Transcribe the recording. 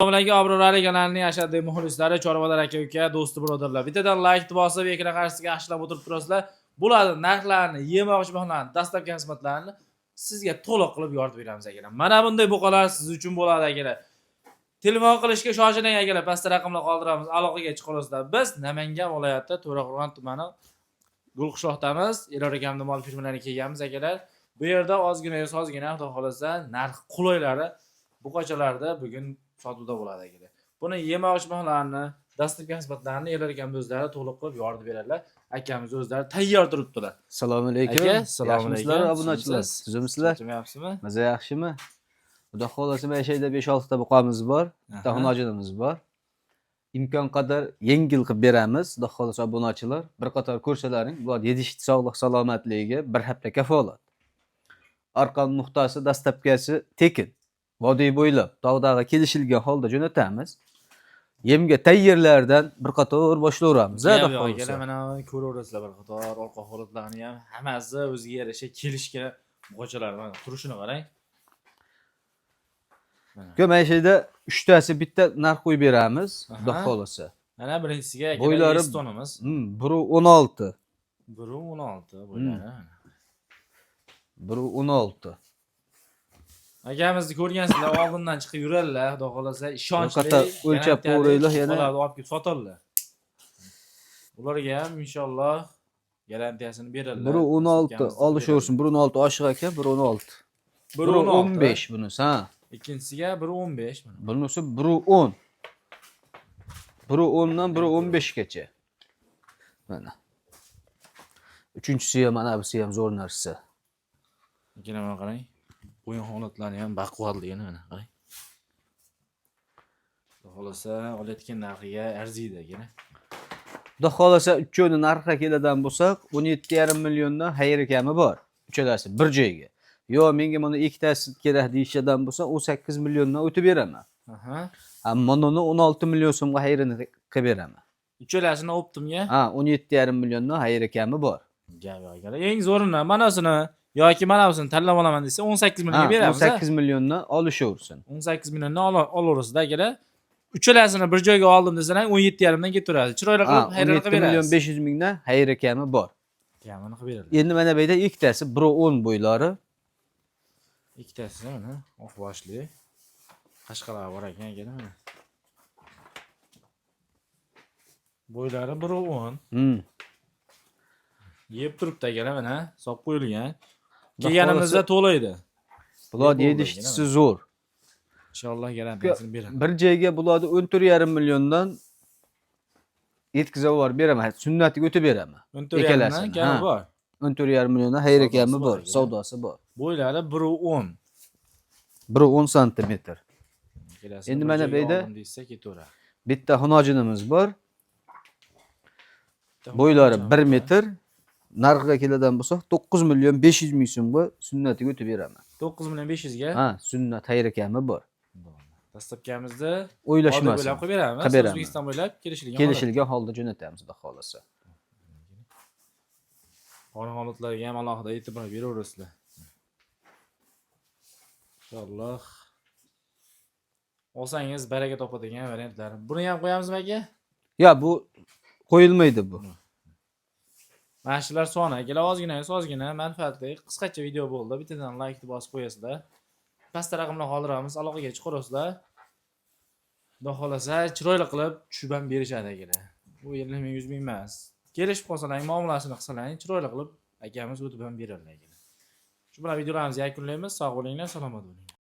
Assalomu alaykum, Abrorali kanalining ashaddiy muxlislari, chorvalar aka-uka, do'sti birodarlar. Bittadan like bosib, ekran qarshisiga yaxshilab o'tirib turasizlar. Bo'ladi, narxlarni, yemoqchi bo'lgan dastlabki xizmatlarni sizga to'liq qilib yoritib beramiz akalar. Mana bunday buqalar siz uchun bo'ladi akalar. Telefon qilishga shoshiling akalar, pastda raqamlar qoldiramiz, aloqaga chiqarsizlar. Biz Namangan viloyati To'raqo'rg'on tumani Gulqishloqdamiz. Elor akamning mol firmalariga kelganmiz akalar. Bu yerda ozgina, xudo xolasa, narx quloylari buqachalarda bugun sotuvda bo'ladi akalar. Buni yemoqchi bo'lganlarni, dastlabki xizmatlarni Elor akamning o'zlari to'liq qilib yoritib beradilar. Akamiz o'zlari tayyor turibdilar. Assalomu alaykum. Aka, assalomu alaykum. Obunachilar. Tuzumsizlar? Tuzyapsizmi? Maza yaxshimi? Xudo xolasa mana shu yerda 5-6 ta buqamiz bor, bitta xonajinimiz bor. Imkon qadar yengil qilib beramiz, xudo xolasa obunachilar. Bir qator ko'rsalaring, bular yedishdi sog'liq salomatligiga bir hafta kafolat. Arqon nuqtasi dastlabkasi tekin. Vodiy bo'ylab tog'dagi kelishilgan holda jo'natamiz. Yemga tayyorlardan bir qator boshlayveramiz. Xudo xolasa. Mana ko'raverasizlar bir qator orqa holatlarni ham hammasi o'ziga yarasha kelishga buqachalar mana turishini qarang. Mana shu yerda 3 tasi bitta narx qo'yib beramiz, xudo xolasa. Mana birinchisiga bo'ylari estonimiz. 1.16. 1.16 bo'ylari. 1.16. Akamizni ko'rgansizlar, oldindan chiqib yuradilar, xudo xolasa, ishonchli. O'lchab qo'yinglar, yana olib kelib sotadilar. Ularga ham inshaalloh garantiyasini beradilar. 1.16 olishaversin, 1.16 oshiq ekan, 1.16. 1.15 bunisi, ha. Ikkinchisiga 1.15 mana. Bunisi 1.10. 1.10 dan 1.15 gacha. Mana. Uchinchisi ham mana bunisi ham zo'r narsa. Ikkina mana qarang. Bo'yin holatlari ham baquvvatligini mana qarang. Xudo xolasa, olayotgan narxiga arziydi akana. Xudo xolasa, uchovini narxga keladigan bo'lsak, 17,5 milliondan xayr kami bor. Uchalasi bir joyga. Yo, menga mana ikkitasi kerak deyishdan bo'lsa, 18 milliondan o'tib beraman. Ammo uni 16 million so'mga xayrini qilib beraman. Uchalasini optimga? Ha, 17,5 milliondan xayr kami bor. Gap yo'q. Eng zo'rini manasini yoki mana busini tanlab olaman desa 18 millionga beramiz. 18 milliondan olishaversin. 18 milliondan olaverasiz-da akalar. Uchalasini bir joyga oldim desalar 17,5 dan ketaveradi. Chiroyli qilib xayrini qilib beramiz. 17 million 500 mingdan xayr kami bor. Kamini qilib beradi. Endi mana bu yerda ikkitasi 1.10 bo'ylari. Ikkitasi mana oq boshli. Qashqalar bor ekan akalar mana. Bo'ylari 1.10. Yeb turibdi akalar mana, sop qo'yilgan. Kelganimizda to'laydi. Bular yedishtisi zo'r. Inshaalloh garantiyasini beradi. Bir joyga bularni 14,5 milliondan yetkazib yuborib beraman. Sunnatiga o'tib beraman. 14,5 kami bor. 14,5 milliondan xayr kami bor, savdosi bor. Bo'ylari 1.10. 1.10 santimetr. Endi mana bu yerda bitta xonajinimiz bor. Bo'ylari 1 metr. Narxiga keladigan bo'lsak 9 million 500 ming so'mga sunnatiga o'tib beraman. 9 million 500 ga? Ha, sunnat xayr kami bor. Dastlabkamizni o'ylashmasin. Bo'ylab qilib beramiz. O'zbekiston bo'ylab kelishilgan holda jo'natamiz, xudo xolasa. Qora holatlarga ham alohida e'tibor beraverasizlar. Inshaalloh olsangiz baraka topadigan variantlar. Buni ham qo'yamizmi aka? Ya, bu qo'yilmaydi bu. Mana shular soni akalar ozgina manfaatli qisqacha video bo'ldi. Bittadan like bosib qo'yasizlar. Pastda raqamlar qoldiramiz, aloqaga chiqarsizlar. Xudo xolasa chiroyli qilib tushib ham berishadi akalar. Bu 50 ming 100 ming emas. Kelishib qolsalar, muomalasini qilsalar, chiroyli qilib akamiz o'tib ham beradilar akalar. Shu bilan videolarimizni yakunlaymiz. Sog' bo'linglar, salomat bo'linglar.